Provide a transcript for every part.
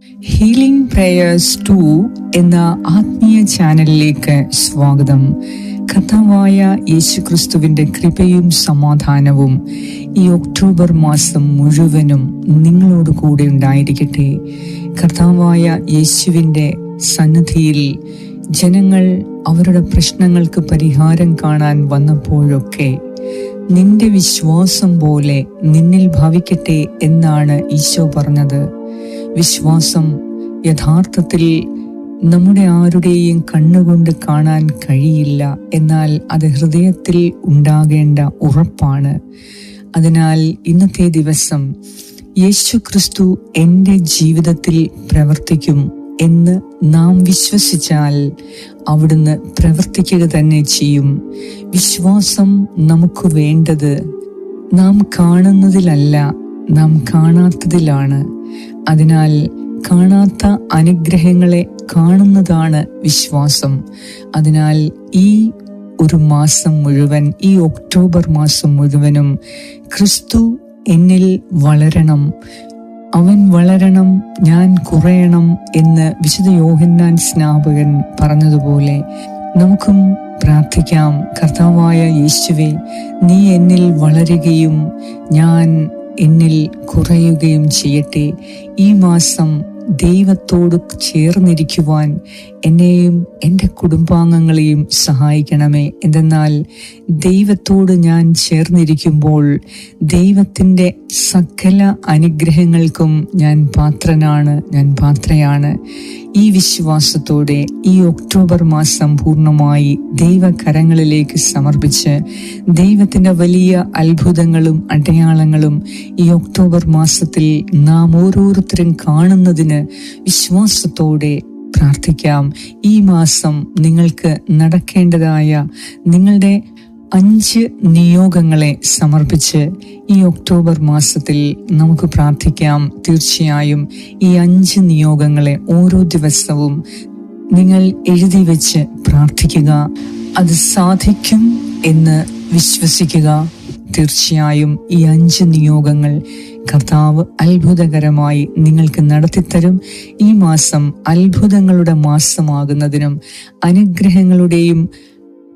Healing prayers 2 എന്ന ആത്മീയ ചാനലിലേക്ക് സ്വാഗതം. കർത്താവായ യേശുക്രിസ്തുവിന്റെ കൃപയും സമാധാനവും ഈ ഒക്ടോബർ മാസം മുഴുവനും നിങ്ങളോട് കൂടെ ഉണ്ടായിരിക്കട്ടെ. കർത്താവായ യേശുവിന്റെ സന്നിധിയിൽ ജനങ്ങൾ അവരുടെ പ്രശ്നങ്ങൾക്ക് പരിഹാരം കാണാൻ വന്നപ്പോഴൊക്കെ നിന്റെ വിശ്വാസം പോലെ നിന്നിൽ ഭവിക്കട്ടെ എന്നാണ് ഈശോ പറഞ്ഞത്. വിശ്വാസം യഥാർത്ഥത്തിൽ നമ്മുടെ ആരുടെയും കണ്ണുകൊണ്ട് കാണാൻ കഴിയില്ല, എന്നാൽ അത് ഹൃദയത്തിൽ ഉണ്ടാകേണ്ട ഉറപ്പാണ്. അതിനാൽ ഇന്നത്തെ ദിവസം യേശുക്രിസ്തു എൻ്റെ ജീവിതത്തിൽ പ്രവർത്തിക്കും എന്ന് നാം വിശ്വസിച്ചാൽ അവിടുന്ന് പ്രവർത്തിക്കുക തന്നെ ചെയ്യും. വിശ്വാസം നമുക്ക് വേണ്ടത് നാം കാണുന്നതിലല്ല, നാം കാണാത്തതിലാണ്. അതിനാൽ കാണാത്ത അനുഗ്രഹങ്ങളെ കാണുന്നതാണ് വിശ്വാസം. അതിനാൽ ഈ ഒരു മാസം മുഴുവൻ, ഈ ഒക്ടോബർ മാസം മുഴുവനും ക്രിസ്തു എന്നിൽ വളരണം, അവൻ വളരണം, ഞാൻ കുറയണം എന്ന് വിശുദ്ധ യോഹന്നാൻ സ്നാപകൻ പറഞ്ഞതുപോലെ നമുക്കും പ്രാർത്ഥിക്കാം. കർത്താവായ യേശുവേ, നീ എന്നിൽ വളരുകയും ഞാൻ എന്നിൽ കുറയുകയും ചെയ്യട്ടെ. ഈ മാസം ദൈവത്തോട് ചേർന്നിരിക്കുവാൻ എന്നെയും എൻ്റെ കുടുംബാംഗങ്ങളെയും സഹായിക്കണമേ. എന്തെന്നാൽ ദൈവത്തോട് ഞാൻ ചേർന്നിരിക്കുമ്പോൾ ദൈവത്തിൻ്റെ സകല അനുഗ്രഹങ്ങൾക്കും ഞാൻ പാത്രനാണ്, ഞാൻ പാത്രയാണ്. ഈ വിശ്വാസത്തോടെ ഈ ഒക്ടോബർ മാസം പൂർണ്ണമായി ദൈവകരങ്ങളിലേക്ക് സമർപ്പിച്ച് ദൈവത്തിൻ്റെ വലിയ അത്ഭുതങ്ങളും അടയാളങ്ങളും ഈ ഒക്ടോബർ മാസത്തിൽ നാം ഓരോരുത്തരും കാണുന്നതിന് വിശ്വാസത്തോടെ പ്രാർത്ഥിക്കാം. ഈ മാസം നിങ്ങൾക്ക് നടക്കേണ്ടതായ നിങ്ങളുടെ 5 നിയോഗങ്ങളെ സമർപ്പിച്ച് ഈ ഒക്ടോബർ മാസത്തിൽ നമുക്ക് പ്രാർത്ഥിക്കാം. തീർച്ചയായും ഈ 5 നിയോഗങ്ങളെ ഓരോ ദിവസവും നിങ്ങൾ എഴുതി വെച്ച് പ്രാർത്ഥിക്കുക. അത് സാധിക്കും എന്ന് വിശ്വസിക്കുക. തീർച്ചയായും ഈ 5 നിയോഗങ്ങൾ കർത്താവ് അത്ഭുതകരമായി നിങ്ങൾക്ക് നടത്തിത്തരും. ഈ മാസം അത്ഭുതങ്ങളുടെ മാസമാകുന്നതിനും അനുഗ്രഹങ്ങളുടെയും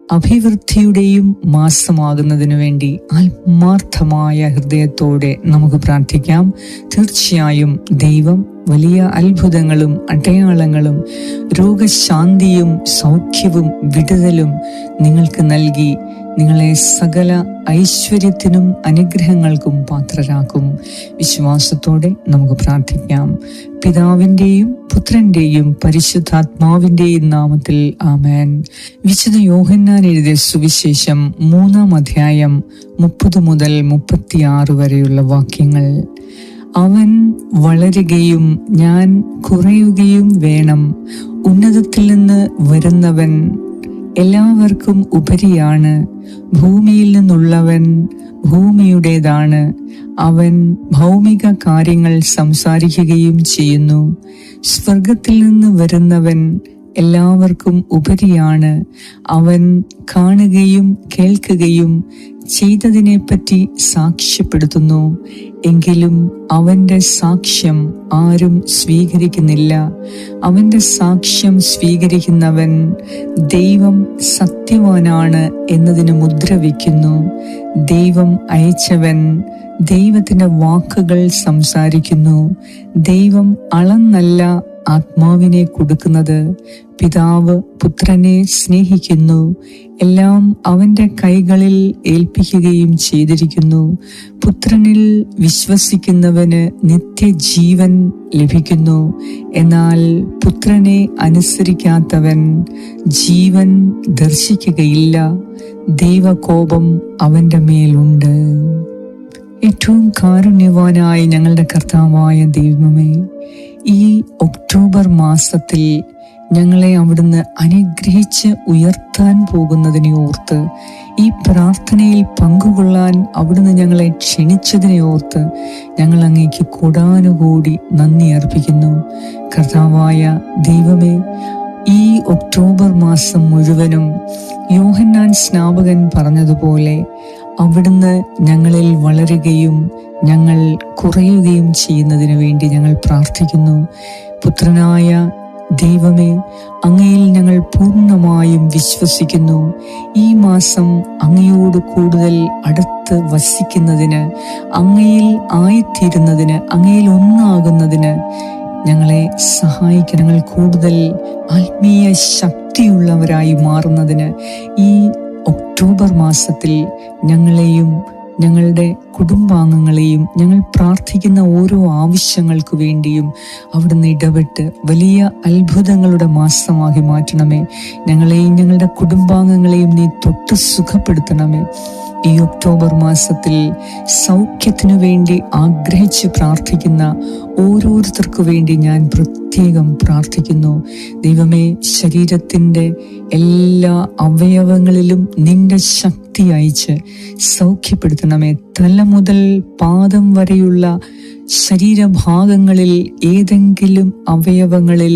അഭിവൃദ്ധിയുടെയും മാസമാകുന്നതിനു വേണ്ടി ആത്മാർത്ഥമായ ഹൃദയത്തോടെ നമുക്ക് പ്രാർത്ഥിക്കാം. തീർച്ചയായും ദൈവം വലിയ അത്ഭുതങ്ങളും അടയാളങ്ങളും രോഗശാന്തിയും സൗഖ്യവും വിടുതലും നിങ്ങൾക്ക് നൽകി നിങ്ങളെ സകല ഐശ്വര്യത്തിനും അനുഗ്രഹങ്ങൾക്കും പാത്രരാക്കും. വിശ്വാസത്തോടെ നമുക്ക് പ്രാർത്ഥിക്കാം. പിതാവിൻ്റെയും പുത്രന്റെയും പരിശുദ്ധാത്മാവിൻ്റെയും നാമത്തിൽ ആമേൻ. വിശുദ്ധ യോഹന്നാൻ എഴുതിയ സുവിശേഷം 3-ാം അധ്യായം 30 മുതൽ 36 വരെയുള്ള വാക്യങ്ങൾ. അവൻ വളരുകയും ഞാൻ കുറയുകയും വേണം. ഉന്നതത്തിൽ നിന്ന് വരുന്നവൻ എല്ലാവർക്കും ഉപരിയാണ്. ഭൂമിയിൽ നിന്നുള്ളവൻ ഭൂമിയുടേതാണ്. അവൻ ഭൗമിക കാര്യങ്ങൾ സംസാരിക്കുകയും ചെയ്യുന്നു. സ്വർഗത്തിൽ നിന്ന് വരുന്നവൻ എല്ലാവർക്കും ഉപരിയാണ്. അവൻ കാണുകയും കേൾക്കുകയും ചെയ്തതിനെപ്പറ്റി സാക്ഷ്യപ്പെടുത്തുന്നു. എങ്കിലും അവന്റെ സാക്ഷ്യം ആരും സ്വീകരിക്കുന്നില്ല. അവന്റെ സാക്ഷ്യം സ്വീകരിക്കുന്നവൻ ദൈവം സത്യവാനാണ് എന്നതിന് മുദ്ര വയ്ക്കുന്നു. ദൈവം അയച്ചവൻ ദൈവത്തിന്റെ വാക്കുകൾ സംസാരിക്കുന്നു. ദൈവം അളന്നല്ല ആത്മാവിനെ കൊടുക്കുന്നത്. പിതാവ് പുത്രനെ സ്നേഹിക്കുന്നു. എല്ലാം അവന്റെ കൈകളിൽ ഏൽപ്പിക്കുകയും ചെയ്തിരിക്കുന്നു. പുത്രനിൽ വിശ്വസിക്കുന്നവന് നിത്യജീവൻ ലഭിക്കുന്നു. എന്നാൽ പുത്രനെ അനുസരിക്കാത്തവൻ ജീവൻ ദർശിക്കുകയില്ല. ദൈവകോപം അവന്റെ മേലുണ്ട്. ഏറ്റവും കാരുണ്യവാനായ ഞങ്ങളുടെ കർത്താവായ ദൈവമേ, ഈ ഒക്ടോബർ മാസത്തിൽ ഞങ്ങളെ അവിടുന്ന് അനുഗ്രഹിച്ച് ഉയർത്താൻ പോകുന്നതിനെ ഓർത്ത്, ഈ പ്രാർത്ഥനയിൽ പങ്കുകൊള്ളാൻ അവിടുന്ന് ഞങ്ങളെ ക്ഷണിച്ചതിനെ ഓർത്ത് ഞങ്ങൾ അങ്ങേക്ക് കോടാനുകോടി നന്ദി അർപ്പിക്കുന്നു. കർത്താവായ ദൈവമേ, ഈ ഒക്ടോബർ മാസം മുഴുവനും യോഹന്നാൻ സ്നാപകൻ പറഞ്ഞതുപോലെ അവിടുന്ന് ഞങ്ങളിൽ വളരുകയും ഞങ്ങൾ കുറയുകയും ചെയ്യുന്നതിനു വേണ്ടി ഞങ്ങൾ പ്രാർത്ഥിക്കുന്നു. പുത്രനായ ദൈവമേ, അങ്ങയിൽ ഞങ്ങൾ പൂർണ്ണമായും വിശ്വസിക്കുന്നു. ഈ മാസം അങ്ങയോട് കൂടുതൽ അടുത്ത് വസിക്കുന്നതിന്, അങ്ങയിൽ ആയിത്തീരുന്നതിന്, അങ്ങയിൽ ഒന്നാകുന്നതിന് ഞങ്ങളെ സഹായിക്കണം. ഞങ്ങൾ കൂടുതൽ ആത്മീയ ശക്തിയുള്ളവരായി മാറുന്നതിന് ഈ ഒക്ടോബർ മാസത്തിൽ ഞങ്ങളെയും ഞങ്ങളുടെ കുടുംബാംഗങ്ങളെയും ഞങ്ങൾ പ്രാർത്ഥിക്കുന്ന ഓരോ ആവശ്യങ്ങൾക്ക് വേണ്ടിയും അവിടുന്ന് ഇടപെട്ട് വലിയ അത്ഭുതങ്ങളുടെ മാസമാക്കി മാറ്റണമേ. ഞങ്ങളെയും ഞങ്ങളുടെ കുടുംബാംഗങ്ങളെയും നീ തൊട്ട് സുഖപ്പെടുത്തണമേ. ഈ ഒക്ടോബർ മാസത്തിൽ സൗഖ്യത്തിനു വേണ്ടി ആഗ്രഹിച്ച് പ്രാർത്ഥിക്കുന്ന ഓരോരുത്തർക്കു വേണ്ടി ഞാൻ പ്രത്യേകം പ്രാർത്ഥിക്കുന്നു. ദൈവമേ, ശരീരത്തിൻ്റെ എല്ലാ അവയവങ്ങളിലും നിന്റെ ശക്തി അയച്ച് സൗഖ്യപ്പെടുത്തണമേ. തല മുതൽ പാദം വരെയുള്ള ശരീരഭാഗങ്ങളിൽ ഏതെങ്കിലും അവയവങ്ങളിൽ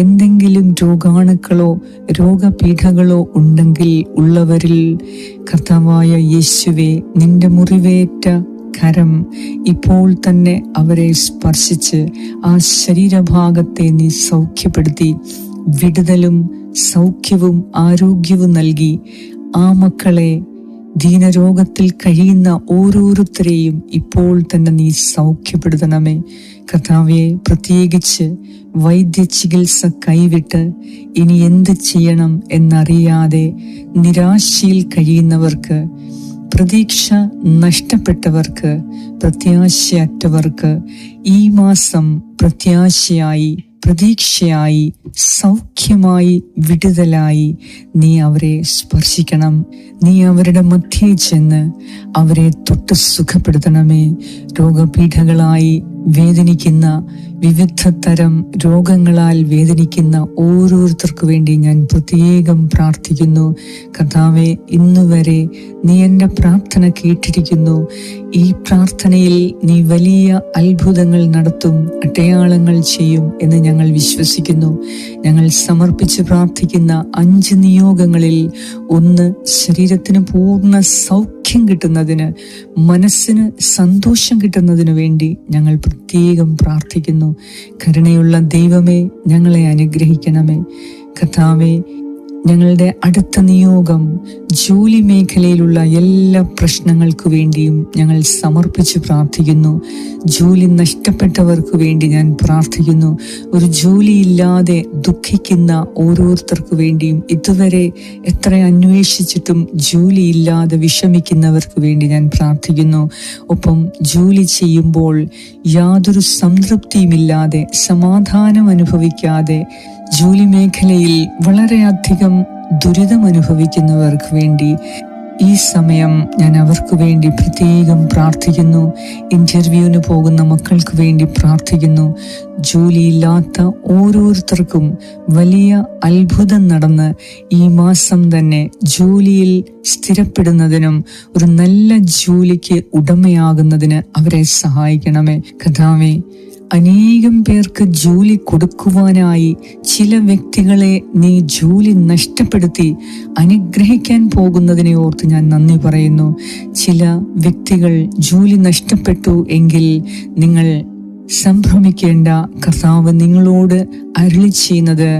എന്തെങ്കിലും രോഗാണുക്കളോ രോഗപീഠകളോ ഉണ്ടെങ്കിൽ ഉള്ളവരിൽ കർത്താവായ യേശുവേ, നിന്റെ മുറിവേറ്റ കരം ഇപ്പോൾ തന്നെ അവരെ സ്പർശിച്ച് ആ ശരീരഭാഗത്തെ നീ സൗഖ്യപ്പെടുത്തി വിടുതലും സൗഖ്യവും ആരോഗ്യവും നൽകി ആ മക്കളെ, ദീനരോഗത്തിൽ കഴിയുന്ന ഓരോരുത്തരെയും ഇപ്പോൾ തന്നെ നീ സൗഖ്യപ്പെടുത്തണമേ. കർത്താവേ, പ്രത്യേകിച്ച് വൈദ്യ ചികിത്സ കൈവിട്ട് ഇനി എന്ത് ചെയ്യണം എന്നറിയാതെ നിരാശയിൽ കഴിയുന്നവർക്ക്, പ്രതീക്ഷ നഷ്ടപ്പെട്ടവർക്ക്, പ്രത്യാശയറ്റവർക്ക് ഈ മാസം പ്രത്യാശയായി, പ്രതീക്ഷയായി, സൗഖ്യമായി, വിടുതലായി നീ അവരെ സ്പർശിക്കണം. നീ അവരുടെ മധ്യേ ചെന്ന് അവരെ തൊട്ട് സുഖപ്പെടുത്തണമേ. രോഗപീഠകളായി വേദനിക്കുന്ന, വിവിധ തരം രോഗങ്ങളാൽ വേദനിക്കുന്ന ഓരോരുത്തർക്കു വേണ്ടി ഞാൻ പ്രത്യേകം പ്രാർത്ഥിക്കുന്നു. കർത്താവേ, ഇന്നുവരെ നീ എൻ്റെ പ്രാർത്ഥന കേട്ടിരിക്കുന്നു. ഈ പ്രാർത്ഥനയിൽ നീ വലിയ അത്ഭുതങ്ങൾ നടത്തും, അടയാളങ്ങൾ ചെയ്യും എന്ന് ഞങ്ങൾ വിശ്വസിക്കുന്നു. ഞങ്ങൾ സമർപ്പിച്ച് പ്രാർത്ഥിക്കുന്ന 5 നിയോഗങ്ങളിൽ ഒന്ന്, ശരീരത്തിന് പൂർണ്ണ സൗഖ്യം കിട്ടുന്നതിന്, മനസ്സിന് സന്തോഷം കിട്ടുന്നതിന് വേണ്ടി ഞങ്ങൾ പ്രത്യേകം പ്രാർത്ഥിക്കുന്നു. കരുണയുള്ള ദൈവമേ, ഞങ്ങളെ അനുഗ്രഹിക്കണമേ. കർത്താവേ, ഞങ്ങളുടെ അടുത്ത നിയോഗം ജോലി മേഖലയിലുള്ള എല്ലാ പ്രശ്നങ്ങൾക്കു വേണ്ടിയും ഞങ്ങൾ സമർപ്പിച്ച് പ്രാർത്ഥിക്കുന്നു. ജോലി നഷ്ടപ്പെട്ടവർക്ക് വേണ്ടി ഞാൻ പ്രാർത്ഥിക്കുന്നു. ഒരു ജോലിയില്ലാതെ ദുഃഖിക്കുന്ന ഓരോരുത്തർക്കു വേണ്ടിയും, ഇതുവരെ എത്ര അന്വേഷിച്ചിട്ടും ജോലിയില്ലാതെ വിഷമിക്കുന്നവർക്ക് വേണ്ടി ഞാൻ പ്രാർത്ഥിക്കുന്നു. ഒപ്പം ജോലി ചെയ്യുമ്പോൾ യാതൊരു സംതൃപ്തിയുമില്ലാതെ, സമാധാനം അനുഭവിക്കാതെ, ജോലി മേഖലയിൽ വളരെയധികം ദുരിതം അനുഭവിക്കുന്നവർക്ക് വേണ്ടി ഈ സമയം ഞാൻ അവർക്ക് വേണ്ടി പ്രത്യേകം പ്രാർത്ഥിക്കുന്നു. ഇന്റർവ്യൂവിന് പോകുന്ന മക്കൾക്ക് വേണ്ടി പ്രാർത്ഥിക്കുന്നു. ജോലിയില്ലാത്ത ഓരോരുത്തർക്കും വലിയ അത്ഭുതം നടന്ന് ഈ മാസം തന്നെ ജോലിയിൽ സ്ഥിരപ്പെടുന്നതിനും ഒരു നല്ല ജോലിക്ക് ഉടമയാകുന്നതിന് അവരെ സഹായിക്കണമേ. കർത്താവേ, അനേകം പേർക്ക് ജോലി കൊടുക്കുവാനായി ചില വ്യക്തികളെ നീ ജോലി നഷ്ടപ്പെടുത്തി അനുഗ്രഹിക്കാൻ പോകുന്നതിനെ ഓർത്ത് ഞാൻ നന്ദി പറയുന്നു. ചില വ്യക്തികൾ ജോലി നഷ്ടപ്പെട്ടു എങ്കിൽ നിങ്ങൾ സംഭ്രമിക്കേണ്ട. കർത്താവ് നിങ്ങളോട് അരുളി ചെയ്യുന്നത്,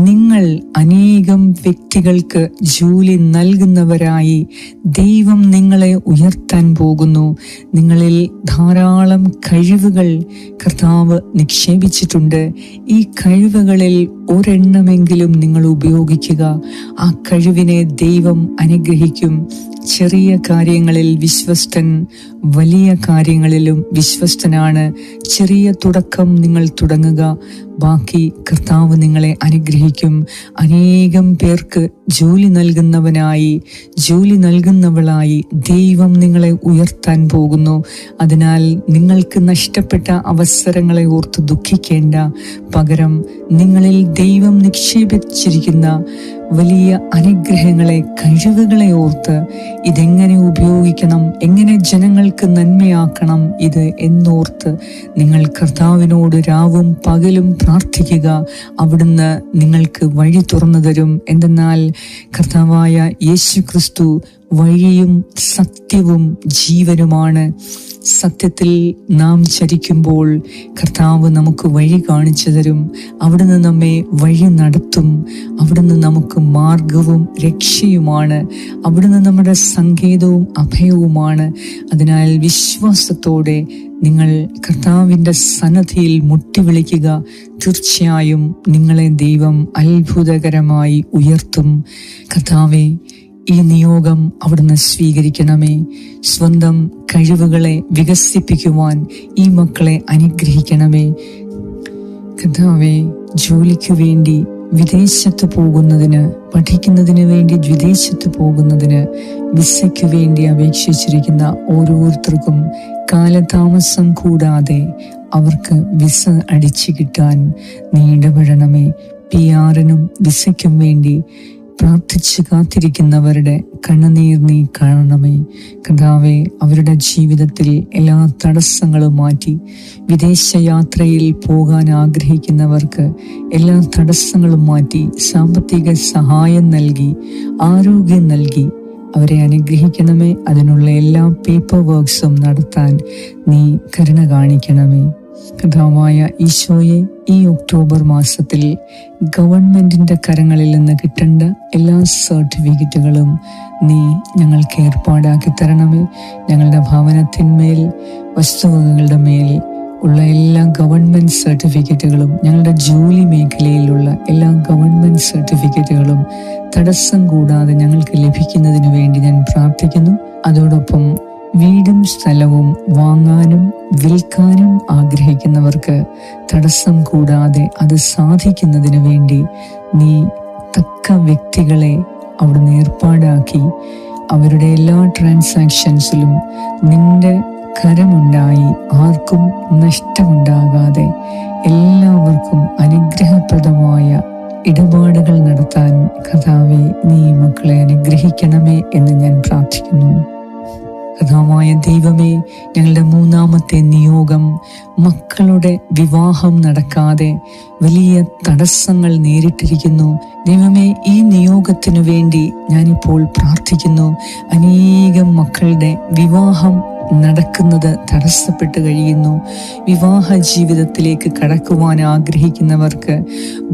നിങ്ങൾ അനേകം വ്യക്തികൾക്ക് ജോലി നൽകുന്നവരായി ദൈവം നിങ്ങളെ ഉയർത്താൻ പോകുന്നു. നിങ്ങളിൽ ധാരാളം കഴിവുകൾ കർത്താവ് നിക്ഷേപിച്ചിട്ടുണ്ട്. ഈ കഴിവുകളിൽ ഒരെണ്ണമെങ്കിലും നിങ്ങൾ ഉപയോഗിക്കുക. ആ കഴിവിനെ ദൈവം അനുഗ്രഹിക്കും. ചെറിയ കാര്യങ്ങളിൽ വിശ്വസ്തൻ വലിയ കാര്യങ്ങളിലും വിശ്വസ്തനാണ്. ചെറിയ തുടക്കം നിങ്ങൾ തുടങ്ങുക, ബാക്കി കർത്താവ് നിങ്ങളെ അനുഗ്രഹിക്കും. അനേകം പേർക്ക് ജോലി നൽകുന്നവനായി, ജോലി നൽകുന്നവളായി ദൈവം നിങ്ങളെ ഉയർത്താൻ പോകുന്നു. അതിനാൽ നിങ്ങൾക്ക് നഷ്ടപ്പെട്ട അവസരങ്ങളെ ഓർത്ത് ദുഃഖിക്കേണ്ട. പകരം നിങ്ങളിൽ ദൈവം നിക്ഷേപിച്ചിരിക്കുന്ന വലിയ അനുഗ്രഹങ്ങളെ, കഴിവുകളെ ഓർത്ത് ഇതെങ്ങനെ ഉപയോഗിക്കണം, എങ്ങനെ ജനങ്ങൾക്ക് നന്മയാക്കണം ഇത് എന്നോർത്ത് നിങ്ങൾ കർത്താവിനോട് രാവും പകലും പ്രാർത്ഥിക്കുക. അവിടുന്ന് നിങ്ങൾക്ക് വഴി തുറന്നു തരും. എന്തെന്നാൽ കർത്താവായ യേശു ക്രിസ്തു വഴിയും സത്യവും ജീവനുമാണ്. സത്യത്തിൽ നാം ചരിക്കുമ്പോൾ കർത്താവ് നമുക്ക് വഴി കാണിച്ചു തരും. അവിടുന്ന് നമ്മെ വഴി നടത്തും. അവിടുന്ന് നമുക്ക് മാർഗവും രക്ഷയുമാണ്. അവിടുന്ന് നമ്മുടെ സങ്കേതവും അഭയവുമാണ്. അതിനാൽ വിശ്വാസത്തോടെ നിങ്ങൾ കർത്താവിൻ്റെ സന്നദ്ധിയിൽ മുട്ടിവിളിക്കുക. തീർച്ചയായും നിങ്ങളെ ദൈവം അത്ഭുതകരമായി ഉയർത്തും. കർത്താവേ, ഈ നിയോഗം അവിടുന്ന് സ്വീകരിക്കണമേ. സ്വന്തം കഴിവുകളെ വികസിപ്പിക്കുവാൻ ഈ മക്കളെ അനുഗ്രഹിക്കണമേ. കർത്താവേ, ജോലിക്കു വേണ്ടി വിദേശത്ത് പോകുന്നതിന്, പഠിക്കുന്നതിന് വേണ്ടി വിദേശത്ത് പോകുന്നതിന്, വിസയ്ക്ക് വേണ്ടി അപേക്ഷിച്ചിരിക്കുന്ന ഓരോരുത്തർക്കും കാലതാമസം കൂടാതെ അവർക്ക് വിസ അടിച്ചു കിട്ടാൻ നീ ഇടപെടണമേ. PR-നും വിസയ്ക്കും വേണ്ടി പ്രാർത്ഥിച്ച് കാത്തിരിക്കുന്നവരുടെ കണ്ണുനീർ നീ കാണണമേ. കർത്താവേ, അവരുടെ ജീവിതത്തിൽ എല്ലാ തടസ്സങ്ങളും മാറ്റി വിദേശയാത്രയിൽ പോകാൻ ആഗ്രഹിക്കുന്നവർക്ക് എല്ലാ തടസ്സങ്ങളും മാറ്റി സാമ്പത്തിക സഹായം നൽകി ആരോഗ്യം നൽകി അവരെ അനുഗ്രഹിക്കണമേ. അതിനുള്ള എല്ലാ പേപ്പർ വർക്ക്സും നടത്താൻ നീ കരുണ കാണിക്കണമേ. കർത്താവായ ഈശോയെ, ഈ ഒക്ടോബർ മാസത്തിൽ ഗവൺമെന്റിന്റെ കരങ്ങളിൽ നിന്ന് കിട്ടേണ്ട എല്ലാ സർട്ടിഫിക്കറ്റുകളും നീ ഞങ്ങൾക്ക് ഏർപ്പാടാക്കി തരണമേ. ഞങ്ങളുടെ ഭവനത്തിന്മേൽ, വസ്തുവകകളുടെ മേൽ ഉള്ള എല്ലാ ഗവൺമെന്റ് സർട്ടിഫിക്കറ്റുകളും, ഞങ്ങളുടെ ജോലി മേഖലയിലുള്ള എല്ലാ ഗവൺമെന്റ് സർട്ടിഫിക്കറ്റുകളും തടസ്സം കൂടാതെ ഞങ്ങൾക്ക് ലഭിക്കുന്നതിന് വേണ്ടി ഞാൻ പ്രാർത്ഥിക്കുന്നു. അതോടൊപ്പം വീടും സ്ഥലവും വാങ്ങാനും വിൽക്കാനും ആഗ്രഹിക്കുന്നവർക്ക് തടസ്സം കൂടാതെ അത് സാധിക്കുന്നതിന് വേണ്ടി നീ തക്ക വ്യക്തികളെ അവിടുന്ന് ഏർപ്പാടാക്കി അവരുടെ എല്ലാ ട്രാൻസാക്ഷൻസിലും നിന്റെ കരമുണ്ടായി ആർക്കും നഷ്ടമുണ്ടാകാതെ എല്ലാവർക്കും അനുഗ്രഹപ്രദമായ ഇടപാടുകൾ നടത്താൻ കർത്താവേ, നീ മക്കളെ അനുഗ്രഹിക്കണമേ എന്ന് ഞാൻ പ്രാർത്ഥിക്കുന്നു. കർത്താവായ ദൈവമേ, ഞങ്ങളുടെ മൂന്നാമത്തെ നിയോഗം, മക്കളുടെ വിവാഹം നടക്കാതെ വലിയ തടസ്സങ്ങൾ നേരിട്ടിരിക്കുന്നു. ദൈവമേ, ഈ നിയോഗത്തിനു വേണ്ടി ഞാനിപ്പോൾ പ്രാർത്ഥിക്കുന്നു. അനേകം മക്കളുടെ വിവാഹം നടക്കുന്നത് തടസ്സപ്പെട്ട് കഴിയുന്നു. വിവാഹ ജീവിതത്തിലേക്ക് കടക്കുവാൻ ആഗ്രഹിക്കുന്നവർക്ക്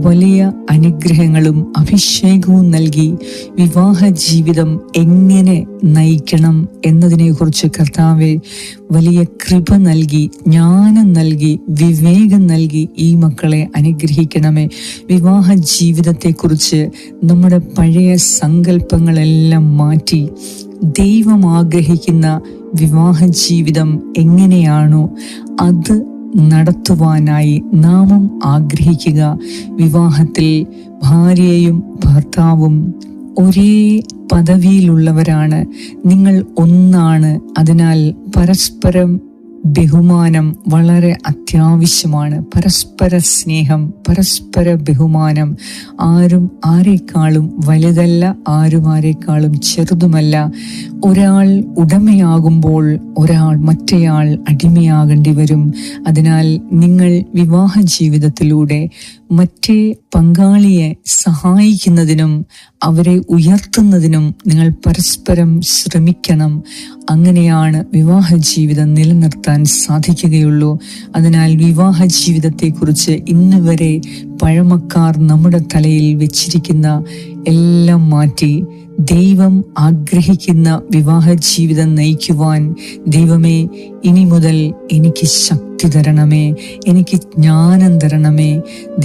വലിയ അനുഗ്രഹങ്ങളും അഭിഷേകവും നൽകി വിവാഹ ജീവിതം എങ്ങനെ നയിക്കണം എന്നതിനെക്കുറിച്ച് കർത്താവെ വലിയ കൃപ നൽകി, ജ്ഞാനം നൽകി, വിവേകം നൽകി ഈ മക്കളെ അനുഗ്രഹിക്കണമേ. വിവാഹ ജീവിതത്തെക്കുറിച്ച് നമ്മുടെ പഴയ സങ്കല്പങ്ങളെല്ലാം മാറ്റി ദൈവം ആഗ്രഹിക്കുന്ന വിവാഹ ജീവിതം എങ്ങനെയാണോ അത് നടത്തുവാനായി നാമും ആഗ്രഹിക്കുക. വിവാഹത്തിൽ ഭാര്യയും ഭർത്താവും ഒരേ പദവിയിലുള്ളവരാണ്. നിങ്ങൾ ഒന്നാണ്. അതിനാൽ പരസ്പരം ബഹുമാനം വളരെ അത്യാവശ്യമാണ്. പരസ്പര സ്നേഹം, പരസ്പര ബഹുമാനം. ആരും ആരെക്കാളും വലുതല്ല, ആരും ആരെക്കാളും ചെറുതുമല്ല. ഒരാൾ ഉടമയാകുമ്പോൾ മറ്റേയാൾ അടിമയാകേണ്ടി വരും. അതിനാൽ നിങ്ങൾ വിവാഹ ജീവിതത്തിലൂടെ മറ്റേ പങ്കാളിയെ സഹായിക്കുന്നതിനും അവരെ ഉയർത്തുന്നതിനും നിങ്ങൾ പരസ്പരം ശ്രമിക്കണം. അങ്ങനെയാണ് വിവാഹ ജീവിതം നിലനിർത്താൻ സാധിക്കുകയുള്ളൂ. അതിനാൽ വിവാഹ ജീവിതത്തെക്കുറിച്ച് ഇന്ന് വരെ പഴമക്കാർ നമ്മുടെ തലയിൽ വെച്ചിരിക്കുന്ന എല്ലാം മാറ്റി ദൈവം ആഗ്രഹിക്കുന്ന വിവാഹ ജീവിതം നയിക്കുവാൻ ദൈവമേ, ഇനി മുതൽ എനിക്ക് ശക്തി തരണമേ, എനിക്ക് ജ്ഞാനം തരണമേ.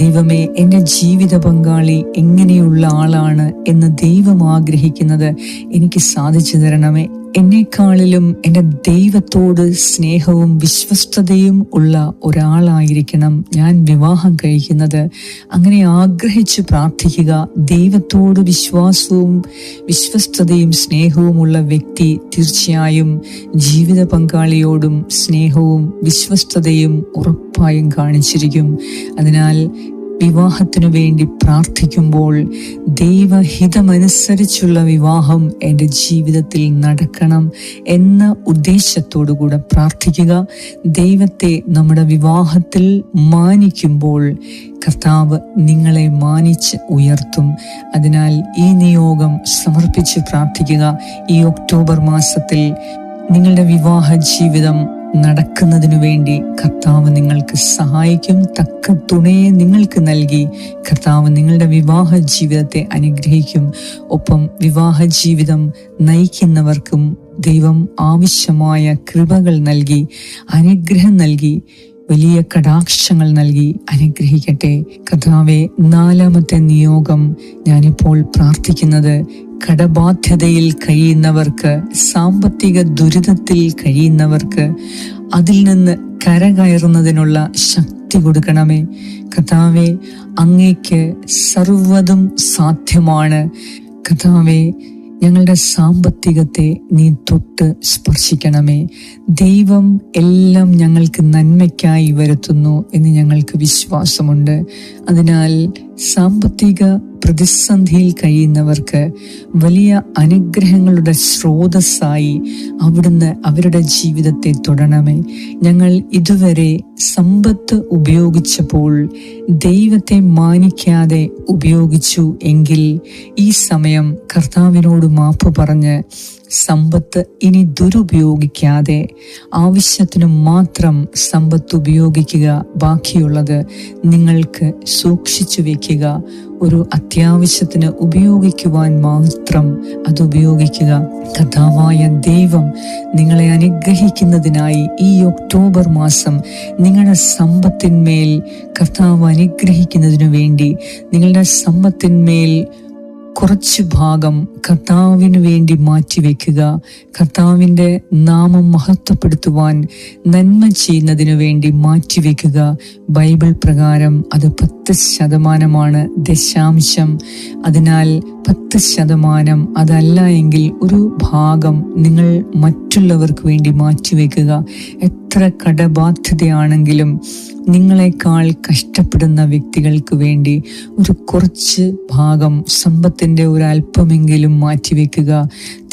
ദൈവമേ, എൻ്റെ ജീവിത പങ്കാളി എങ്ങനെയുള്ള ആളാണ് എന്ന് ദൈവം ആഗ്രഹിക്കുന്നത് എനിക്ക് സാധിച്ചു തരണമേ. എന്നെക്കാളിലും എൻ്റെ ദൈവത്തോട് സ്നേഹവും വിശ്വസ്തതയും ഉള്ള ഒരാളായിരിക്കണം ഞാൻ വിവാഹം കഴിക്കുന്നത്. അങ്ങനെ ആഗ്രഹിച്ച് പ്രാർത്ഥിക്കുക. ദൈവത്തോട് വിശ്വാസവും വിശ്വസ്തതയും സ്നേഹവുമുള്ള വ്യക്തി തീർച്ചയായും ജീവിത പങ്കാളിയോടും സ്നേഹവും വിശ്വസ്തതയും ഉറപ്പായും കാണിച്ചിരിക്കും. അതിനാൽ വിവാഹത്തിനു വേണ്ടി പ്രാർത്ഥിക്കുമ്പോൾ ദൈവഹിതമനുസരിച്ചുള്ള വിവാഹം എൻ്റെ ജീവിതത്തിൽ നടക്കണം എന്ന ഉദ്ദേശത്തോടു കൂടെ പ്രാർത്ഥിക്കുക. ദൈവത്തെ നമ്മുടെ വിവാഹത്തിൽ മാനിക്കുമ്പോൾ കർത്താവ് നിങ്ങളെ മാനിച്ച് ഉയർത്തും. അതിനാൽ ഈ നിയോഗം സമർപ്പിച്ച് പ്രാർത്ഥിക്കുക. ഈ ഒക്ടോബർ മാസത്തിൽ നിങ്ങളുടെ വിവാഹ ജീവിതം നടക്കുന്നതിനു വേണ്ടി കർത്താവ് നിങ്ങൾക്ക് സഹായിക്കും. തക്ക തുണയെ നിങ്ങൾക്ക് നൽകി കർത്താവ് നിങ്ങളുടെ വിവാഹ ജീവിതത്തെ അനുഗ്രഹിക്കും. ഒപ്പം വിവാഹ ജീവിതം നയിക്കുന്നവർക്കും ദൈവം ആവശ്യമായ കൃപകൾ നൽകി, അനുഗ്രഹം നൽകി, വലിയ കടാക്ഷങ്ങൾ നൽകി അനുഗ്രഹിക്കട്ടെ. കർത്താവേ, 4ാമത്തെ നിയോഗം ഞാനിപ്പോൾ പ്രാർത്ഥിക്കുന്നത് കടബാധ്യതയിൽ കഴിയുന്നവർക്ക്, സാമ്പത്തിക ദുരിതത്തിൽ കഴിയുന്നവർക്ക് അതിൽ നിന്ന് കരകയറുന്നതിനുള്ള ശക്തി കൊടുക്കണമേ. കർത്താവേ, അങ്ങേക്ക് സർവ്വതും സാധ്യമാണ്. കർത്താവേ, ഞങ്ങളുടെ സാമ്പത്തികത്തെ നീ തൊട്ട് സ്പർശിക്കണമേ. ദൈവം എല്ലാം ഞങ്ങൾക്ക് നന്മയ്ക്കായി വരുത്തുന്നു എന്ന് ഞങ്ങൾക്ക് വിശ്വാസമുണ്ട്. അതിനാൽ സാമ്പത്തിക പ്രതിസന്ധിയിൽ കഴിയുന്നവർക്ക് വലിയ അനുഗ്രഹങ്ങളുടെ സ്രോതസ്സായി അവിടുന്ന് അവരുടെ ജീവിതത്തെ തൊടണമേ. ഞങ്ങൾ ഇതുവരെ സമ്പത്ത് ഉപയോഗിച്ചപ്പോൾ ദൈവത്തെ മാനിക്കാതെ ഉപയോഗിച്ചു എങ്കിൽ ഈ സമയം കർത്താവിനോട് മാപ്പ് പറഞ്ഞ് സമ്പത്ത് ഇനി ദുരുപയോഗിക്കാതെ ആവശ്യത്തിന് മാത്രം സമ്പത്ത് ഉപയോഗിക്കുക. ബാക്കിയുള്ളത് നിങ്ങൾക്ക് സൂക്ഷിച്ചു വെക്കുക. ഒരു അത്യാവശ്യത്തിന് ഉപയോഗിക്കുവാൻ മാത്രം അത് ഉപയോഗിക്കുക. കർത്താവായ ദൈവം നിങ്ങളെ അനുഗ്രഹിക്കുന്നതിനായി ഈ ഒക്ടോബർ മാസം നിങ്ങളുടെ സമ്പത്തിന്മേൽ കർത്താവ് അനുഗ്രഹിക്കുന്നതിനു വേണ്ടി നിങ്ങളുടെ സമ്പത്തിന്മേൽ കുറച്ച് ഭാഗം കർത്താവിന് വേണ്ടി മാറ്റിവെക്കുക. കർത്താവിൻ്റെ നാമം മഹത്വപ്പെടുത്തുവാൻ നന്മ ചെയ്യുന്നതിനു വേണ്ടി മാറ്റിവെക്കുക. ബൈബിൾ പ്രകാരം അത് 10% ദശാംശം. അതിനാൽ 10% അതല്ല എങ്കിൽ ഒരു ഭാഗം നിങ്ങൾ മറ്റുള്ളവർക്ക് വേണ്ടി മാറ്റിവെക്കുക. എത്ര കടബാധ്യതയാണെങ്കിലും നിങ്ങളെക്കാൾ കഷ്ടപ്പെടുന്ന വ്യക്തികൾക്ക് വേണ്ടി ഒരു കുറച്ച് ഭാഗം സമ്പത്തിൻ്റെ ഒരു അല്പമെങ്കിലും മാറ്റിവെക്കുക.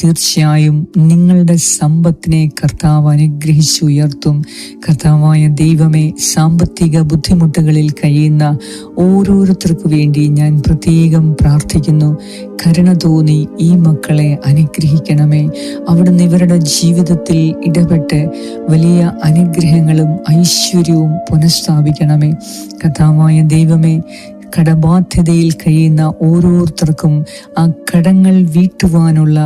തീർച്ചയായും നിങ്ങളുടെ സമ്പത്തിനെ കർത്താവ് അനുഗ്രഹിച്ച് ഉയർത്തും. കർത്താവായ ദൈവമേ, സാമ്പത്തിക ബുദ്ധിമുട്ടുകളിൽ കഴിയുന്ന ഓരോരുത്തർക്കു വേണ്ടി ഞാൻ പ്രത്യേകം പ്രാർത്ഥിക്കുന്നു. കരുണ തോന്നി ഈ മക്കളെ അനുഗ്രഹിക്കണമേ. അവിടുന്ന് ഇവരുടെ ജീവിതത്തിൽ ഇടപെട്ട് വലിയ അനുഗ്രഹങ്ങളും ഐശ്വര്യവും പുനഃസ്ഥാപിക്കണമേ. കർത്താവായ ദൈവമേ, കടബാധ്യതയിൽ കഴിയുന്ന ഓരോരുത്തർക്കും ആ കടങ്ങൾ വീട്ടുവാനുള്ള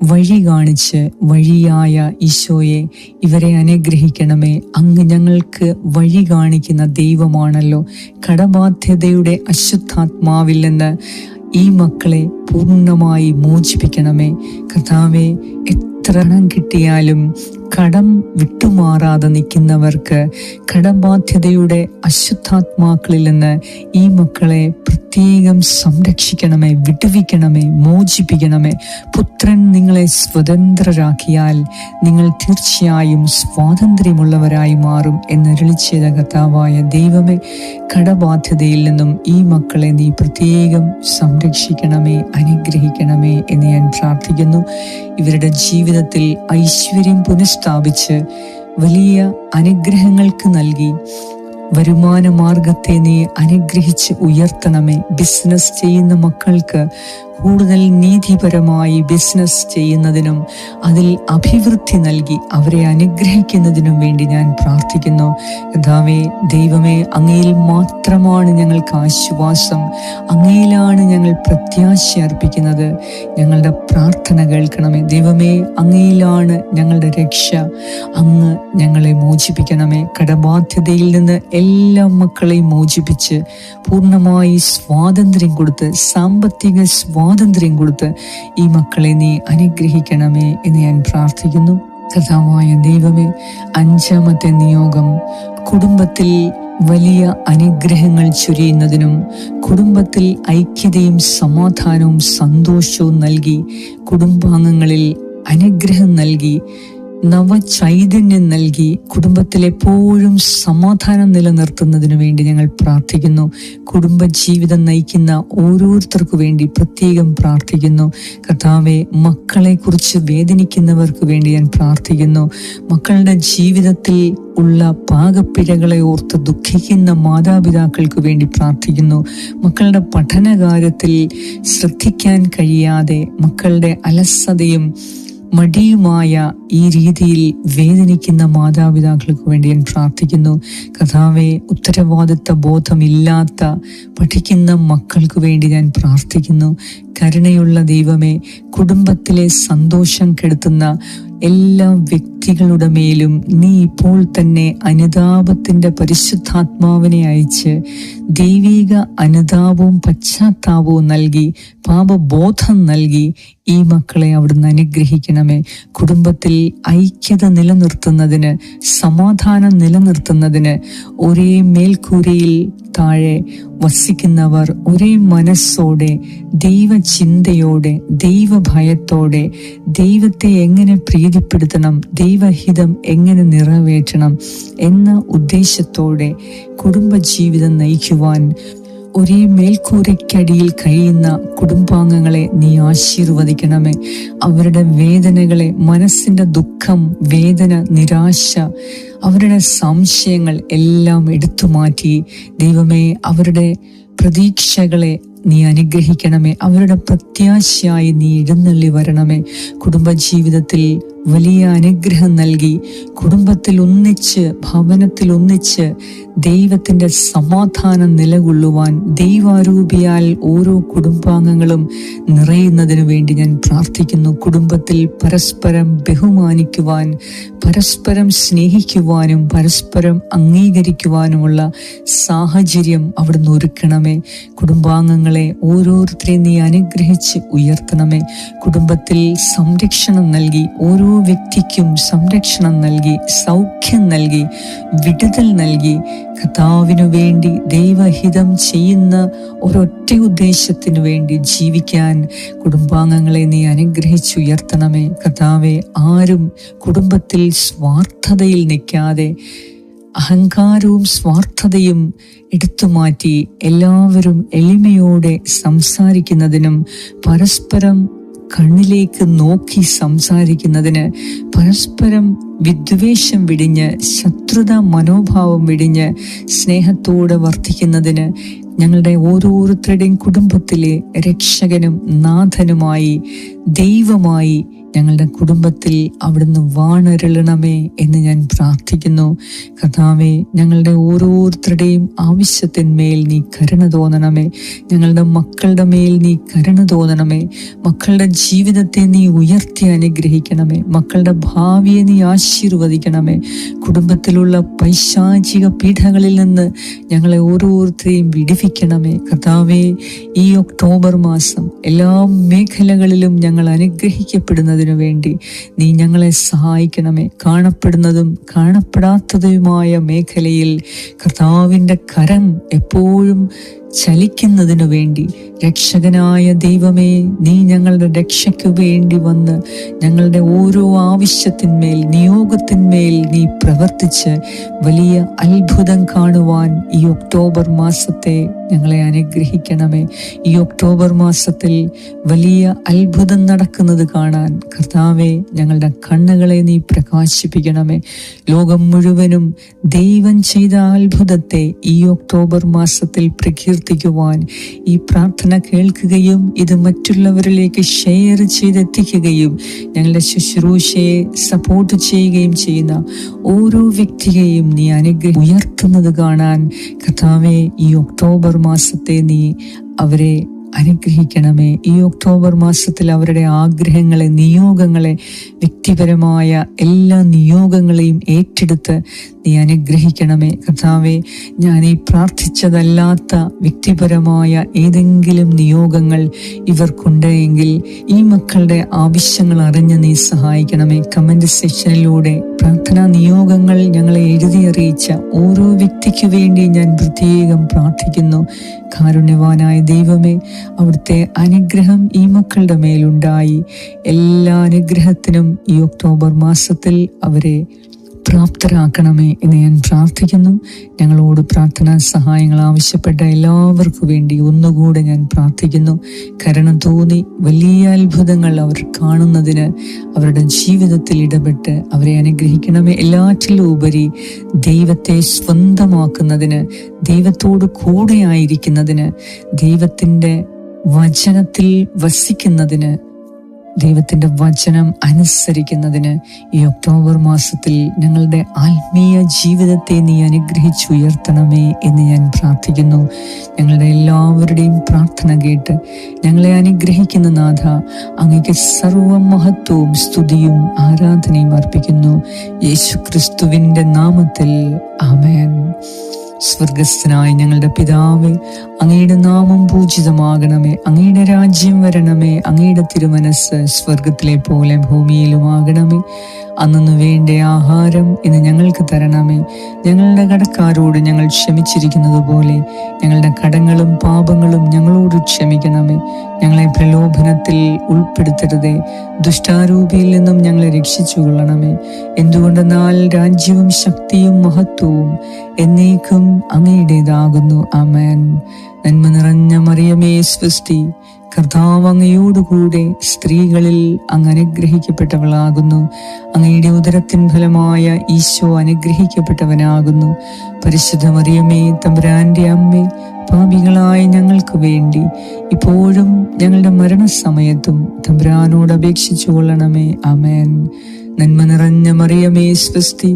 വഴി കാണിച്ച് വഴിയായ ഈശോയെ ഇവരെ അനുഗ്രഹിക്കണമേ. അങ്ങ് ഞങ്ങൾക്ക് വഴി കാണിക്കുന്ന ദൈവമാണല്ലോ. കടബാധ്യതയുടെ അശുദ്ധാത്മാവിൽ നിന്ന് ഈ മക്കളെ പൂർണ്ണമായി മോചിപ്പിക്കണമേ. കർത്താവേ, എത്ര പണം കിട്ടിയാലും കടം വിട്ടുമാറാതെ നിൽക്കുന്നവർക്ക് കടബാധ്യതയുടെ അശുദ്ധാത്മാക്കളിൽ നിന്ന് ഈ മക്കളെ പ്രത്യേകം സംരക്ഷിക്കണമേ, വിടുവിക്കണമേ, മോചിപ്പിക്കണമേ. പുത്രൻ നിങ്ങളെ സ്വതന്ത്രരാക്കിയാൽ നിങ്ങൾ തീർച്ചയായും സ്വാതന്ത്ര്യമുള്ളവരായി മാറും എന്നരുളി ചെയ്ത കർത്താവായ ദൈവമേ, കടബാധ്യതയിൽ നിന്നും ഈ മക്കളെ നീ പ്രത്യേകം സംരക്ഷിക്കണമേ, അനുഗ്രഹിക്കണമേ എന്ന് ഞാൻ പ്രാർത്ഥിക്കുന്നു. ഇവരുടെ ജീവിതത്തിൽ ഐശ്വര്യം പുനഃസ്ഥാപിച്ച് വലിയ അനുഗ്രഹങ്ങൾക്ക് നൽകി വരുമാന മാർഗത്തെ നീ അനുഗ്രഹിച്ച് ഉയർത്തണമേ. ബിസിനസ് ചെയ്യുന്ന മക്കൾക്ക് കൂടുതൽ നീതിപരമായി ബിസിനസ് ചെയ്യുന്നതിനും അതിൽ അഭിവൃദ്ധി നൽകി അവരെ അനുഗ്രഹിക്കുന്നതിനും വേണ്ടി ഞാൻ പ്രാർത്ഥിക്കുന്നു. കർത്താവേ, ദൈവമേ, അങ്ങയിൽ മാത്രമാണ് ഞങ്ങൾക്ക് ആശ്വാസം. അങ്ങയിലാണ് ഞങ്ങൾ പ്രത്യാശ അർപ്പിക്കുന്നത്. ഞങ്ങളുടെ പ്രാർത്ഥന കേൾക്കണമേ. ദൈവമേ, അങ്ങയിലാണ് ഞങ്ങളുടെ രക്ഷ. അങ്ങ് ഞങ്ങളെ മോചിപ്പിക്കണമേ. കടബാധ്യതയിൽ നിന്ന് എല്ലാ മക്കളെയും മോചിപ്പിച്ച് പൂർണ്ണമായി സ്വാതന്ത്ര്യം കൊടുത്ത്, സാമ്പത്തിക സ്വാതന്ത്ര്യം കൊടുത്ത് ഈ മക്കളെ നീ അനുഗ്രഹിക്കണമേ എന്ന് ഞാൻ പ്രാർത്ഥിക്കുന്നു. കർത്താവായ ദൈവമേ, 5ാമത്തെ നിയോഗം കുടുംബത്തിൽ വലിയ അനുഗ്രഹങ്ങൾ ചൊരിയുന്നതിനും കുടുംബത്തിൽ ഐക്യതയും സമാധാനവും സന്തോഷവും നൽകി കുടുംബാംഗങ്ങളിൽ അനുഗ്രഹം നൽകി നവചൈതന്യം നൽകി കുടുംബത്തിൽ എപ്പോഴും സമാധാനം നിലനിർത്തുന്നതിനു വേണ്ടി ഞങ്ങൾ പ്രാർത്ഥിക്കുന്നു. കുടുംബജീവിതം നയിക്കുന്ന ഓരോരുത്തർക്കു വേണ്ടി പ്രത്യേകം പ്രാർത്ഥിക്കുന്നു. കർത്താവെ, മക്കളെ കുറിച്ച് വേദനിക്കുന്നവർക്ക് വേണ്ടി ഞാൻ പ്രാർത്ഥിക്കുന്നു. മക്കളുടെ ജീവിതത്തിൽ ഉള്ള പാകപ്പിഴകളെ ഓർത്ത് ദുഃഖിക്കുന്ന മാതാപിതാക്കൾക്ക് വേണ്ടി പ്രാർത്ഥിക്കുന്നു. മക്കളുടെ പഠനകാര്യത്തിൽ ശ്രദ്ധിക്കാൻ കഴിയാതെ മക്കളുടെ അലസതയും മടിയുമായ ഈ രീതിയിൽ വേദനിക്കുന്ന മാതാപിതാക്കൾക്ക് വേണ്ടി ഞാൻ പ്രാർത്ഥിക്കുന്നു. കർത്താവേ, ഉത്തരവാദിത്ത ബോധമില്ലാത്ത പഠിക്കുന്ന മക്കൾക്ക് വേണ്ടി ഞാൻ പ്രാർത്ഥിക്കുന്നു. കരുണയുള്ള ദൈവമേ, കുടുംബത്തിലെ സന്തോഷം കെടുത്തുന്ന എല്ലാ വ്യക്തികളുടെ മേലും നീ ഇപ്പോൾ തന്നെ അനുതാപത്തിന്റെ പരിശുദ്ധാത്മാവിനെ അയച്ച് ദൈവിക അനുതാപവും പശ്ചാത്താപവും നൽകി പാപബോധം നൽകി ഈ മക്കളെ അവിടുന്ന് അനുഗ്രഹിക്കണമേ. കുടുംബത്തിൽ ഐക്യത നിലനിർത്തുന്നതിന്, സമാധാനം നിലനിർത്തുന്നതിന്, ഒരേ മേൽക്കൂരയിൽ താഴെ വസിക്കുന്നവർ ഒരേ മനസ്സോടെ, ദൈവചിന്തയോടെ, ദൈവഭയത്തോടെ ദൈവത്തെ എങ്ങനെ പ്രീതിപ്പെടുത്തണം, ദൈവഹിതം എങ്ങനെ നിറവേറ്റണം എന്ന ഉദ്ദേശത്തോടെ കുടുംബജീവിതം നയിക്കുവാൻ ഒരേ മേൽക്കൂരയ്ക്കടിയിൽ കഴിയുന്ന കുടുംബാംഗങ്ങളെ നീ ആശീർവദിക്കണമേ. അവരുടെ വേദനകളെ, മനസ്സിന്റെ ദുഃഖം, വേദന, നിരാശ, അവരുടെ സംശയങ്ങൾ എല്ലാം എടുത്തു മാറ്റി ദൈവമേ അവരുടെ പ്രതീക്ഷകളെ നീ അനുഗ്രഹിക്കണമേ. അവരുടെ പ്രത്യാശയായി നീ എഴുന്നള്ളി വരണമേ. കുടുംബജീവിതത്തിൽ വലിയ അനുഗ്രഹം നൽകി കുടുംബത്തിൽ ഒന്നിച്ച്, ഭവനത്തിൽ ഒന്നിച്ച് ദൈവത്തിന്റെ സമാധാനം നിലകൊള്ളുവാൻ ദൈവാരൂപിയാൽ ഓരോ കുടുംബാംഗങ്ങളും നിറയുന്നതിനു വേണ്ടി ഞാൻ പ്രാർത്ഥിക്കുന്നു. കുടുംബത്തിൽ പരസ്പരം ബഹുമാനിക്കുവാൻ, പരസ്പരം സ്നേഹിക്കുവാനും പരസ്പരം അംഗീകരിക്കുവാനുമുള്ള സാഹചര്യം അവിടുന്ന് ഒരുക്കണമേ. കുടുംബാംഗങ്ങളെ ഓരോരുത്തരെയും നീ അനുഗ്രഹിച്ച് ഉയർത്തണമേ. കുടുംബത്തിൽ സംരക്ഷണം നൽകി, ഓരോ വ്യക്തിക്കും സംരക്ഷണം നൽകി, സൗഖ്യം നൽകി, വിടുതൽ നൽകി, കർത്താവിനു വേണ്ടി ദൈവഹിതം ചെയ്യുന്ന ഒരൊറ്റ ഉദ്ദേശത്തിനു വേണ്ടി ജീവിക്കാൻ കുടുംബാംഗങ്ങളെ നീ അനുഗ്രഹിച്ചുയർത്തണമേ. കർത്താവെ, ആരും കുടുംബത്തിൽ സ്വാർത്ഥതയിൽ നിൽക്കാതെ അഹങ്കാരവും സ്വാർത്ഥതയും എടുത്തുമാറ്റി എല്ലാവരും എളിമയോടെ സംസാരിക്കുന്നതിനും പരസ്പരം കണ്ണിലേക്ക് നോക്കി സംസാരിക്കുന്നതിന്, പരസ്പരം വിദ്വേഷം വിടിഞ്ഞ്, ശത്രുതാ മനോഭാവം വിടിഞ്ഞ് സ്നേഹത്തോടെ വർദ്ധിക്കുന്നതിന് ഞങ്ങളുടെ ഓരോരുത്തരുടെയും കുടുംബത്തിലെ രക്ഷകനും നാഥനുമായി, ദൈവമായി ഞങ്ങളുടെ കുടുംബത്തിൽ അവിടുന്ന് വാണരുളണമേ എന്ന് ഞാൻ പ്രാർത്ഥിക്കുന്നു. കർത്താവേ, ഞങ്ങളുടെ ഓരോരുത്തരുടെയും ആവശ്യത്തിന്മേൽ നീ കരുണ തോന്നണമേ. ഞങ്ങളുടെ മക്കളുടെ മേൽ നീ കരുണ തോന്നണമേ. മക്കളുടെ ജീവിതത്തെ നീ ഉയർത്തി അനുഗ്രഹിക്കണമേ. മക്കളുടെ ഭാവിയെ നീ ആശീർവദിക്കണമേ. കുടുംബത്തിലുള്ള പൈശാചിക പീഡകളിൽ നിന്ന് ഞങ്ങളെ ഓരോരുത്തരെയും വിടുവിക്കണമേ. കർത്താവേ, ഈ ഒക്ടോബർ മാസം എല്ലാ മേഖലകളിലും ഞങ്ങൾ അനുഗ്രഹിക്കപ്പെടുന്നത് വേണ്ടി നീ ഞങ്ങളെ സഹായിക്കണമേ. കാണപ്പെടുന്നതും കാണപ്പെടാത്തതുമായ മേഖലയിൽ കർത്താവിന്റെ കരം എപ്പോഴും ചലിക്കുന്നതിനു വേണ്ടി രക്ഷകനായ ദൈവമേ, നീ ഞങ്ങളുടെ രക്ഷയ്ക്കു വേണ്ടി വന്ന് ഞങ്ങളുടെ ഓരോ ആവശ്യത്തിന്മേൽ, നിയോഗത്തിന്മേൽ നീ പ്രവർത്തിച്ച് വലിയ അത്ഭുതം കാണുവാൻ ഈ ഒക്ടോബർ മാസത്തെ ഞങ്ങളെ അനുഗ്രഹിക്കണമേ. ഈ ഒക്ടോബർ മാസത്തിൽ വലിയ അത്ഭുതം നടക്കുന്നത് കാണാൻ കർത്താവെ, ഞങ്ങളുടെ കണ്ണുകളെ നീ പ്രകാശിപ്പിക്കണമേ. ലോകം മുഴുവനും ദൈവം ചെയ്ത അത്ഭുതത്തെ ഈ ഒക്ടോബർ മാസത്തിൽ പ്രകീർത്തിക്കുവാൻ, ഈ പ്രാർത്ഥന കേൾക്കുകയും ഇത് മറ്റുള്ളവരിലേക്ക് ഷെയർ ചെയ്തെത്തിക്കുകയും ഞങ്ങളുടെ ശുശ്രൂഷയെ സപ്പോർട്ട് ചെയ്യുകയും ചെയ്യുന്ന ഓരോ വ്യക്തിയെയും നീ ഉയർത്തുന്നത് കാണാൻ കർത്താവേ, ഈ ഒക്ടോബർ മാസത്തെ നീ അവരെ അനുഗ്രഹിക്കണമേ. ഈ ഒക്ടോബർ മാസത്തിൽ അവരുടെ ആഗ്രഹങ്ങളെ, നിയോഗങ്ങളെ, വ്യക്തിപരമായ എല്ലാ നിയോഗങ്ങളെയും ഏറ്റെടുത്ത് നീ അനുഗ്രഹിക്കണമേ. കർത്താവേ, ഞാൻ ഈ പ്രാർത്ഥിച്ചതല്ലാത്ത വ്യക്തിപരമായ ഏതെങ്കിലും നിയോഗങ്ങൾ ഇവർക്കുണ്ട് എങ്കിൽ ഈ മക്കളുടെ ആവശ്യങ്ങൾ അറിഞ്ഞ് നീ സഹായിക്കണമേ. കമന്റ് സെക്ഷനിലൂടെ പ്രാർത്ഥനാ നിയോഗങ്ങൾ ഞങ്ങളെ എഴുതി അറിയിച്ച ഓരോ വ്യക്തിക്ക് വേണ്ടി ഞാൻ പ്രത്യേകം പ്രാർത്ഥിക്കുന്നു. കാരുണ്യവാനായ ദൈവമേ, അവിടുത്തെ അനുഗ്രഹം ഈ മക്കളുടെ മേലുണ്ടായി. എല്ലാ അനുഗ്രഹത്തിനും ഈ ഒക്ടോബർ മാസത്തിൽ അവരെ പ്രാപ്തരാക്കണമേ എന്ന് ഞാൻ പ്രാർത്ഥിക്കുന്നു. ഞങ്ങളോട് പ്രാർത്ഥനാ സഹായങ്ങൾ ആവശ്യപ്പെട്ട എല്ലാവർക്കും വേണ്ടി ഒന്നുകൂടെ ഞാൻ പ്രാർത്ഥിക്കുന്നു. കരുണ തോന്നി വലിയ അത്ഭുതങ്ങൾ അവർ കാണുന്നതിന്, അവരുടെ ജീവിതത്തിൽ ഇടപെട്ട് അവരെ അനുഗ്രഹിക്കണമേ. എല്ലാറ്റിലും ഉപരി ദൈവത്തെ സ്വന്തമാക്കുന്നതിന്, ദൈവത്തോട് കൂടെ ആയിരിക്കുന്നതിന്, ദൈവത്തിൻ്റെ വചനത്തിൽ വസിക്കുന്നതിന്, ദൈവത്തിൻ്റെ വചനം അനുസരിക്കുന്നതിന് ഈ ഒക്ടോബർ മാസത്തിൽ ഞങ്ങളുടെ ആത്മീയ ജീവിതത്തെ നീ അനുഗ്രഹിച്ചുയർത്തണമേ എന്ന് ഞാൻ പ്രാർത്ഥിക്കുന്നു. ഞങ്ങളുടെ എല്ലാവരുടെയും പ്രാർത്ഥന കേട്ട് ഞങ്ങളെ അനുഗ്രഹിക്കുന്ന നാഥ, അങ്ങേക്ക് സർവ മഹത്വവും സ്തുതിയും ആരാധനയും അർപ്പിക്കുന്നു. യേശു ക്രിസ്തുവിൻ്റെ നാമത്തിൽ ആമേൻ. സ്വർഗസ്ഥനായ ഞങ്ങളുടെ പിതാവേ, അങ്ങയുടെ നാമം പൂജിതമാകണമേ, അങ്ങയുടെ രാജ്യം വരണമേ, അങ്ങയുടെ തിരുമനസ് സ്വർഗത്തിലെ പോലെ ഭൂമിയിലുമാകണമേ. അന്നു വേണ്ട ആഹാരം ഇന്ന് ഞങ്ങൾക്ക് തരണമേ. ഞങ്ങളുടെ കടക്കാരോട് ഞങ്ങൾ ക്ഷമിച്ചിരിക്കുന്നത് പോലെ ഞങ്ങളുടെ കടങ്ങളും പാപങ്ങളും ഞങ്ങളോട് ക്ഷമിക്കണമേ. ഞങ്ങളെ പ്രലോഭനത്തിൽ ഉൾപ്പെടുത്തരുതേ, ദുഷ്ടാരൂപിയിൽ നിന്നും ഞങ്ങളെ രക്ഷിച്ചു കൊള്ളണമേ. എന്തുകൊണ്ടെന്നാൽ രാജ്യവും ശക്തിയും മഹത്വവും എന്നേക്കും അങ്ങയുടേതാകുന്നു. ആമേൻ. നന്മ നിറഞ്ഞ മറിയമേ സ്വസ്തി, കർത്താവ് അങ്ങയോടുകൂടെ സ്ത്രീകളിൽ അങ്ങ് അനുഗ്രഹിക്കപ്പെട്ടവളാകുന്നു. അങ്ങയുടെ ഉദരത്തിൻ ഫലമായ ഈശോ അനുഗ്രഹിക്കപ്പെട്ടവനാകുന്നു. പരിശുദ്ധ മറിയമേ, തമ്പുരാന്റെ അമ്മേ, പാപികളായ ഞങ്ങൾക്ക് വേണ്ടി ഇപ്പോഴും ഞങ്ങളുടെ മരണസമയത്തും തമ്പുരാനോട് അപേക്ഷിച്ചു കൊള്ളണമേ. ആമേൻ. നന്മ നിറഞ്ഞ മറിയമേ സ്വസ്തി,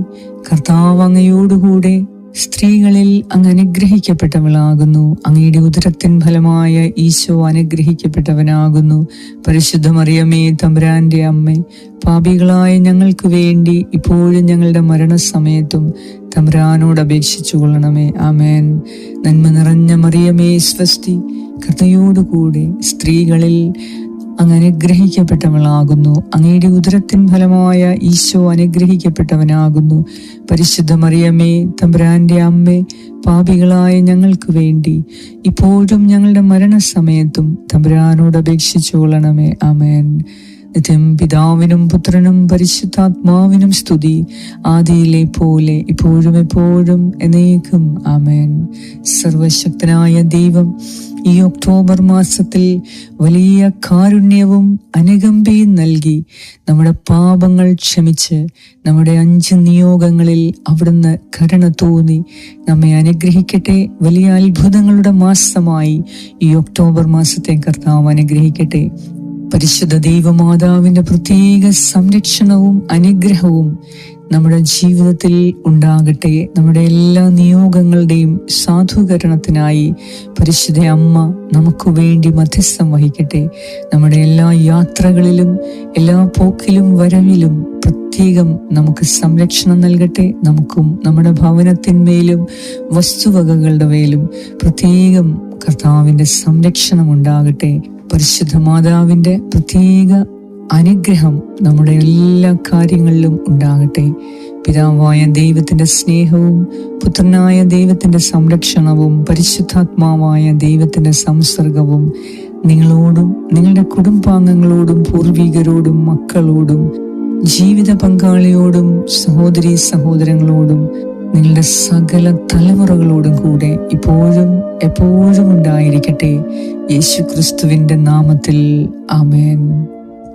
കർത്താവ് അങ്ങയോടുകൂടെ സ്ത്രീകളിൽ അങ്ങ് അനുഗ്രഹിക്കപ്പെട്ടവളാകുന്നു. അങ്ങയുടെ ഉദരത്തിൻ ഫലമായ ഈശോ അനുഗ്രഹിക്കപ്പെട്ടവനാകുന്നു. പരിശുദ്ധ മറിയമേ, തമ്പുരാന്റെ അമ്മേ, പാപികളായ ഞങ്ങൾക്ക് വേണ്ടി ഇപ്പോഴും ഞങ്ങളുടെ മരണസമയത്തും തമ്പുരാനോട് അപേക്ഷിച്ചു കൊള്ളണമേ. ആമേൻ. നന്മ നിറഞ്ഞ മറിയമേ സ്വസ്തി, കർത്തായോടുകൂടെ സ്ത്രീകളിൽ അങ്ങ് അനുഗ്രഹിക്കപ്പെട്ടവളാകുന്നു. അങ്ങയുടെ ഉദരത്തിൻ ഫലമായ ഈശോ അനുഗ്രഹിക്കപ്പെട്ടവനാകുന്നു. പരിശുദ്ധ മറിയമേ, തമ്പുരാന്റെ അമ്മേ, പാപികളായ ഞങ്ങൾക്ക് വേണ്ടി ഇപ്പോഴും ഞങ്ങളുടെ മരണസമയത്തും തമ്പുരാനോട് അപേക്ഷിച്ചു കൊള്ളണമേ. ആമേൻ. നിത്യം പിതാവിനും പുത്രനും പരിശുദ്ധാത്മാവിനും സ്തുതി, ആദിയിലെ പോലെ ഇപ്പോഴും എപ്പോഴും എന്നേക്കും. ആമേൻ. സർവശക്തനായ ദൈവം ഈ ഒക്ടോബർ മാസത്തിൽ വലിയ കാരുണ്യവും അനുകമ്പയും നൽകി നമ്മുടെ പാപങ്ങൾ ക്ഷമിച്ച് നമ്മുടെ 5 നിയോഗങ്ങളിൽ അവിടുന്ന് കരുണ തോന്നി നമ്മെ അനുഗ്രഹിക്കട്ടെ. വലിയ അത്ഭുതങ്ങളുടെ മാസമായി ഈ ഒക്ടോബർ മാസത്തെ കർത്താവ് അനുഗ്രഹിക്കട്ടെ. പരിശുദ്ധ ദൈവമാതാവിന്റെ പ്രത്യേക സംരക്ഷണവും അനുഗ്രഹവും നമ്മുടെ ജീവിതത്തിൽ ഉണ്ടാകട്ടെ. നമ്മുടെ എല്ലാ നിയോഗങ്ങളുടെയും സാധൂകരണത്തിനായി പരിശുദ്ധ അമ്മ നമുക്ക് വേണ്ടി മധ്യസ്ഥം വഹിക്കട്ടെ. നമ്മുടെ എല്ലാ യാത്രകളിലും എല്ലാ പോക്കിലും വരവിലും പ്രത്യേകം നമുക്ക് സംരക്ഷണം നൽകട്ടെ. നമുക്കും നമ്മുടെ ഭവനത്തിന്മേലും വസ്തുവകകളുടെ മേലും പ്രത്യേകം കർത്താവിന്റെ സംരക്ഷണം ഉണ്ടാകട്ടെ. പരിശുദ്ധ മാതാവിന്റെ പ്രത്യേക അനുഗ്രഹം നമ്മുടെ എല്ലാ കാര്യങ്ങളിലും ഉണ്ടാകട്ടെ. പിതാവായ ദൈവത്തിന്റെ സ്നേഹവും പുത്രനായ ദൈവത്തിന്റെ സംരക്ഷണവും പരിശുദ്ധാത്മാവായ ദൈവത്തിന്റെ സംസർഗവും നിങ്ങളോടും നിങ്ങളുടെ കുടുംബാംഗങ്ങളോടും പൂർവികരോടും മക്കളോടും ജീവിത പങ്കാളിയോടും സഹോദരീ സഹോദരങ്ങളോടും നിങ്ങളുടെ സകല തലമുറകളോടും കൂടെ ഇപ്പോഴും എപ്പോഴും ഉണ്ടായിരിക്കട്ടെ. യേശു ക്രിസ്തുവിന്റെ നാമത്തിൽ ആമേൻ.